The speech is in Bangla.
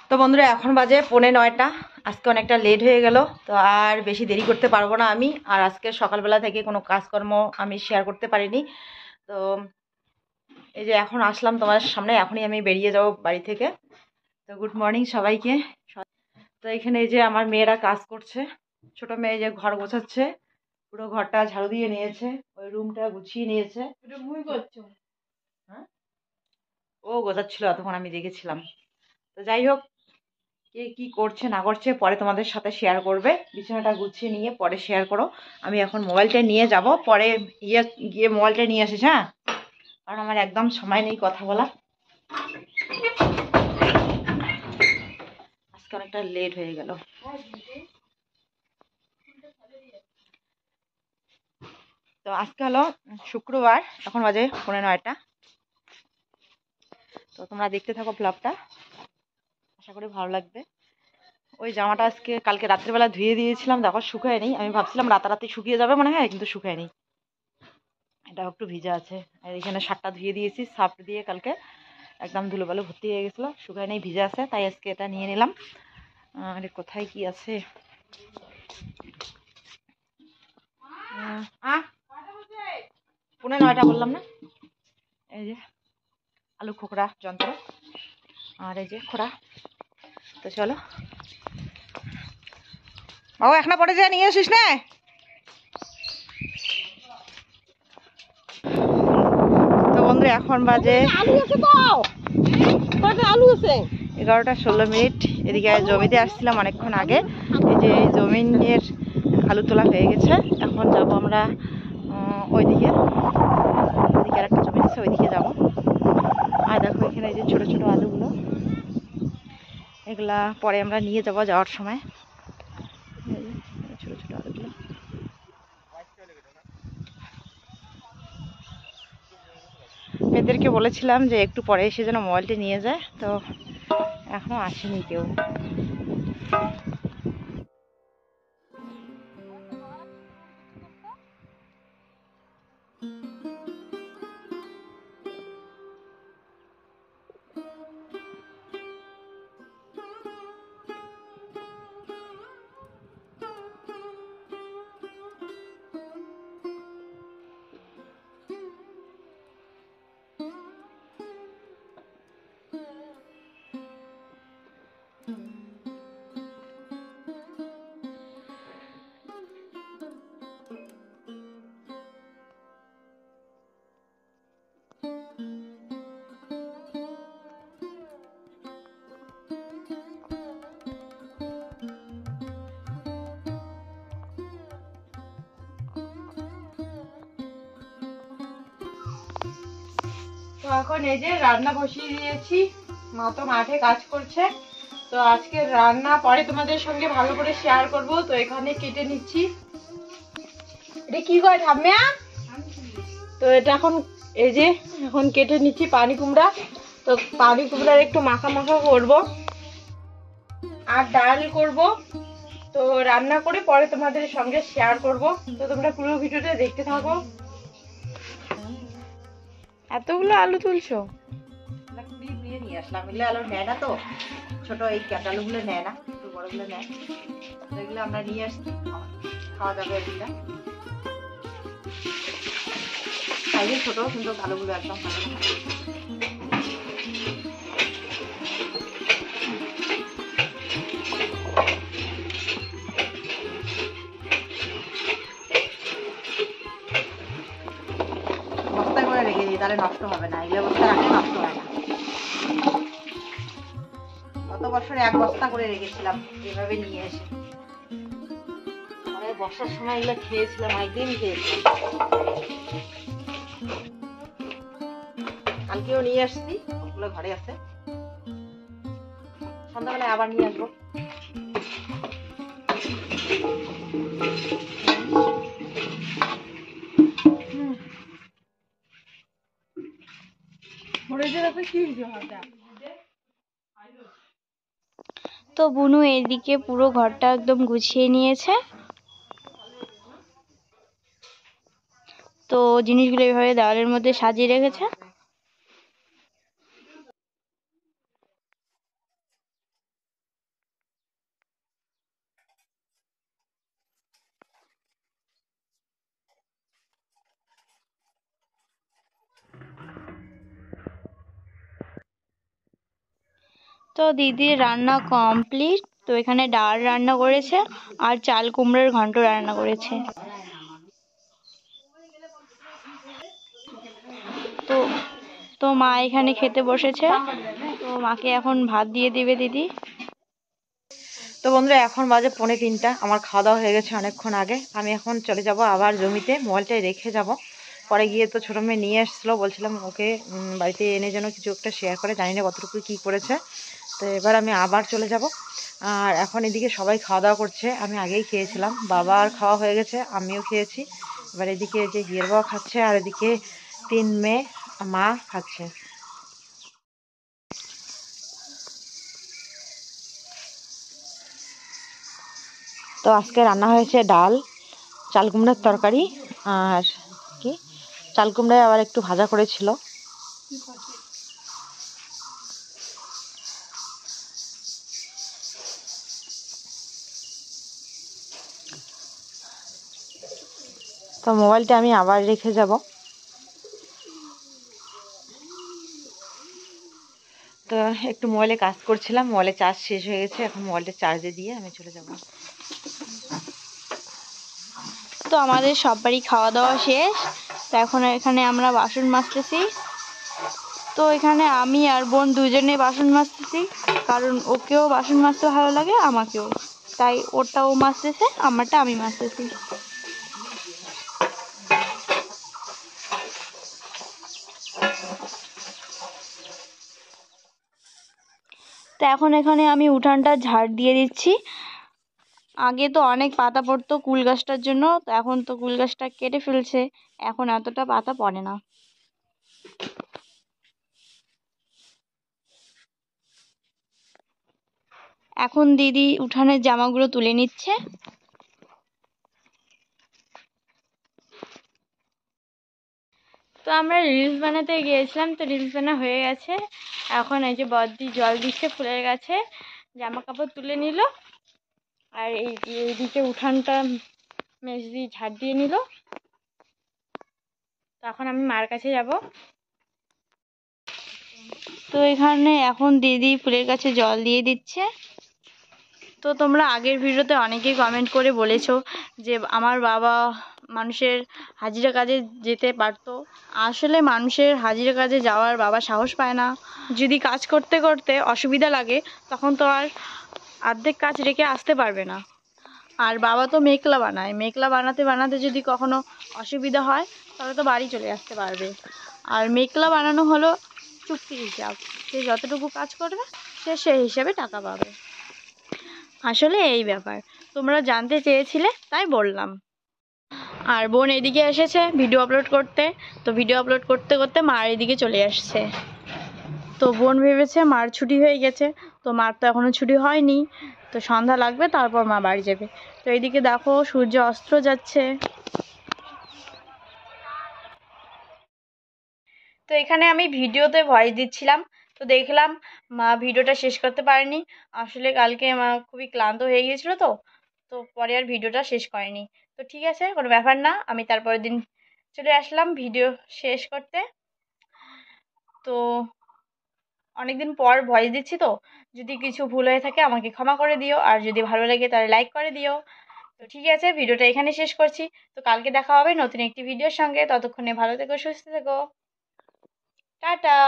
তো বন্ধুরা এখন বাজে 8:45। আজকে অনেকটা লেট হয়ে গেল, তো আর বেশি দেরি করতে পারবো না আমি। আর আজকে সকালবেলা থেকে কোনো কাজকর্ম আমি শেয়ার করতে পারিনি। তো এই যে এখন আসলাম তোমার সামনে, এখনই আমি বেরিয়ে যাব বাড়ি থেকে। তো গুড মর্নিং সবাইকে। তো এখানে এই যে আমার মেয়েরা কাজ করছে। ছোট মেয়ে যে ঘর গোছাচ্ছে, পুরো ঘরটা ঝাড়ু দিয়ে নিয়েছে, ওই রুমটা গুছিয়ে নিয়েছে। হ্যাঁ, ও গোছাচ্ছিল তখন আমি দেখেছিলাম। তো যাই হোক, কে কি করছে না করছে পরে তোমাদের সাথে শেয়ার করবে। বিছানাটা গুছিয়ে নিয়ে পরে শেয়ার করো। আমি এখন মোবাইলটা নিয়ে যাব, পরে গিয়ে মোবাইলটা নিয়ে আসিস, হ্যাঁ, কারণ আমার একদম সময় নেই কথা বলা। আজকে অনেকটা লেট হয়ে গেল। তো আজকে হলো শুক্রবার, এখন বাজে 9:45। তো তোমরা দেখতে থাকো ব্লগটা, আশা করি ভালো লাগবে। ওই জামাটা আজকে কালকে রাত্রেবেলা ধুয়ে দিয়েছিলাম, দেখো শুকায় নেই। আমি ভাবছিলাম রাতারাতি শুকিয়ে যাবে মনে হয়, কিন্তু শুকায় নেই, এটা একটু ভিজা আছে। আর এখানে শার্টটা ধুয়ে দিয়েছি সার্ফ দিয়ে, কালকে একদম ধুলোবালু ভর্তি হয়ে গেছিলো, শুকায় নেই, ভিজা আছে, তাই আজকে এটা নিয়ে নিলাম। আরে কোথায় কি আছে, 9:45 বললাম না। এই যে আলু খোকরা যন্ত্র, আর এই যে খোড়া। তো চলো বাবু, এখনো পরে যা নিয়ে আসিস না। তো বন্ধু এখন বাজে 11:16। এদিকে জমিতে আসছিলাম অনেকক্ষণ আগে। এই যে জমিনের আলু তোলা হয়ে গেছে, এখন যাব আমরা ওইদিকে। ওইদিকে আর একটা জমি আছে, ওইদিকে যাবো। আর দেখো এখানে এই যে ছোট ছোট আলুগুলো, এগুলা পরে আমরা নিয়ে যাবো যাওয়ার সময়। ছোট ছোট আলুগুলো মেয়েদেরকে বলেছিলাম যে একটু পরে এসে যেন মোবাইলটা নিয়ে যায়, তো এখনো আসেনি কেউ। তো এখন এই যে রান্না বসিয়ে দিয়েছি, মা তো মাঠে কাজ করছে। তো আজকে রান্না পরে তোমাদের সঙ্গে ভালো করে শেয়ার করব। তো এখানে কেটে নিচ্ছি, এটা কি করে ঠাম্মা। তো এটা এখন এই যে এখন কেটে নিচ্ছি পানি কুমড়া। তো পানি কুমড়ার একটু মাখা মাখা করব, আর ডাল করব। তো রান্না করে পরে তোমাদের সঙ্গে শেয়ার করব। তো তোমরা পুরো ভিডিওটা দেখতে থাকো। এতগুলো আলু তুলছো? কুড়িয়ে নিয়ে আসলাম, এগুলো আলু নেয় না তো, ছোট এই ক্যাটালুগুলো নেয় না, একটু বড়গুলো নেয়। এগুলো আমরা নিয়ে আসছি, খাওয়া যাবে এগুলা। সাইজে ছোট, কিন্তু ভালোগুলো একদম ভালো। বস্তায় করে রেখে দিই, তাহলে নষ্ট হবে না। এগুলো বস্তা রাখলে নষ্ট হয় না। গত বছর 1 বস্তা করে রেখেছিলাম এভাবে নিয়ে এসে। পরে বর্ষার সময় এগুলো খেয়েছিলাম, একদিন খেয়েছিলাম। কালকেও নিয়ে আসছি, ওগুলো ঘরে আছে, সন্ধ্যাবেলায় আবার নিয়ে আসবো। তো বুনু এদিকে পুরো ঘরটা একদম গুছিয়ে নিয়েছে। তো জিনিসগুলো এইভাবে দেওয়ালের মধ্যে সাজিয়ে রেখেছে। তো দিদির রান্না কমপ্লিট। তো এখানে ডাল রান্না করেছে আর চাল কুমড়োর ঘন্ট রান্না করেছে। তো তো মা এখানে খেতে বসেছে। তো মাকে এখন ভাত দিয়ে দিবে দিদি। তো বন্ধুরা এখন বাজে 2:45, আমার খাওয়া দাওয়া হয়ে গেছে অনেকক্ষণ আগে। আমি এখন চলে যাব আবার জমিতে, মোবাইলটাই রেখে যাব। পরে গিয়ে তো ছোটো মেয়ে নিয়ে এসেছিলো, বলছিলাম ওকে বাড়িতে এনে যেন কিছু একটা শেয়ার করে, জানি না কতটুকু কী করেছে। তো এবার আমি আবার চলে যাব। আর এখন এদিকে সবাই খাওয়া দাওয়া করছে, আমি আগেই খেয়েছিলাম, বাবার খাওয়া হয়ে গেছে, আমিও খেয়েছি। এবার এদিকে যে বিয়ের বাবা খাচ্ছে আর এদিকে 3 মেয়ে মা খাচ্ছে। তো আজকে রান্না হয়েছে ডাল, চাল কুমড়ার তরকারি, আর কি চাল কুমড়ায় আবার একটু ভাজা করেছিল। তো মোবাইলটা আমি আবার রেখে যাব। তো একটু মোবাইলে কাজ করছিলাম, মোবাইলে চার্জ শেষ হয়ে গেছে, এখন মোবাইলটা চার্জে দিয়ে আমি চলে যাব। তো আমাদের সবারই খাওয়া দাওয়া শেষ। তো এখন এখানে আমরা বাসন মাজতেছি। তো এখানে আমি আর বোন দুজনে বাসন মাজতেছি, কারণ ওকেও বাসন মাজতে ভালো লাগে, আমাকেও। তাই ওরটাও মাজতেছে, আমারটা আমি মাজতেছি। তো এখন এখানে আমি উঠানটা ঝাড় দিয়ে দিচ্ছি। আগে তো অনেক পাতা পড়তো কুল গাছটার জন্য, তো এখন তো কুল গাছটা কেটে ফেলছে, এখন এতটা পাতা পড়ে না। এখন দিদি উঠানের জামাগুলো তুলে নিচ্ছে। তো আমরা রিলস বানাতে গিয়েছিলাম, তো রিলস বানা হয়ে গেছে। এখন এই যে বদ্দি জল দিচ্ছে ফুলের গাছে, জামা কাপড় তুলে নিল, আর এইদিকে উঠানটা মেজদি ঝাড় দিয়ে নিল। তো এখন আমি মার কাছে যাব। তো এখানে এখন দিদি ফুলের গাছে জল দিয়ে দিচ্ছে। তো তোমরা আগের ভিডিওতে অনেকেই কমেন্ট করে বলেছো যে আমার বাবা মানুষের হাজিরা কাজে যেতে পারতো। আসলে মানুষের হাজিরা কাজে যাওয়ার বাবা সাহস পায় না। যদি কাজ করতে করতে অসুবিধা লাগে তখন তো আর অর্ধেক কাজ রেখে আসতে পারবে না। আর বাবা তো মেকলা বানায়, মেকলা বানাতে বানাতে যদি কখনো অসুবিধা হয় তাহলে তো বাড়ি চলে আসতে পারবে। আর মেকলা বানানো হলো চুক্তির হিসাব, সে যতটুকু কাজ করবে সে সেই হিসাবে টাকা পাবে। আসলে এই ব্যাপার, তোমরা জানতে চেয়েছিলে তাই বললাম। আর বোন এদিকে এসেছে ভিডিও আপলোড করতে। তো ভিডিও আপলোড করতে করতে মার এদিকে চলে আসছে। তো বোন ভেবেছে মার ছুটি হয়ে গেছে, তো মার তো এখনো ছুটি হয়নি, তো সন্ধ্যা লাগবে তারপর মা বাড়ি যাবে। তো এইদিকে দেখো সূর্য অস্ত যাচ্ছে। তো এখানে আমি ভিডিওতে ভয়েস দিচ্ছিলাম, তো দেখলাম মা ভিডিওটা শেষ করতে পারেনি। আসলে কালকে মা খুবই ক্লান্ত হয়ে গিয়েছিল, তো তো পরে আর ভিডিওটা শেষ করেনি। তো ঠিক আছে, কোনো ব্যাপার না, আমি তারপরের দিন চলে আসলাম ভিডিও শেষ করতে। তো অনেকদিন পর ভয়েস দিচ্ছি, তো যদি কিছু ভুল হয়ে থাকে আমাকে ক্ষমা করে দিও, আর যদি ভালো লাগে তাহলে লাইক করে দিও। তো ঠিক আছে, ভিডিওটা এখানে শেষ করছি। তো কালকে দেখা হবে নতুন একটি ভিডিওর সঙ্গে, ততক্ষণে ভালো থেকো, সুস্থ থেকো, টাটা।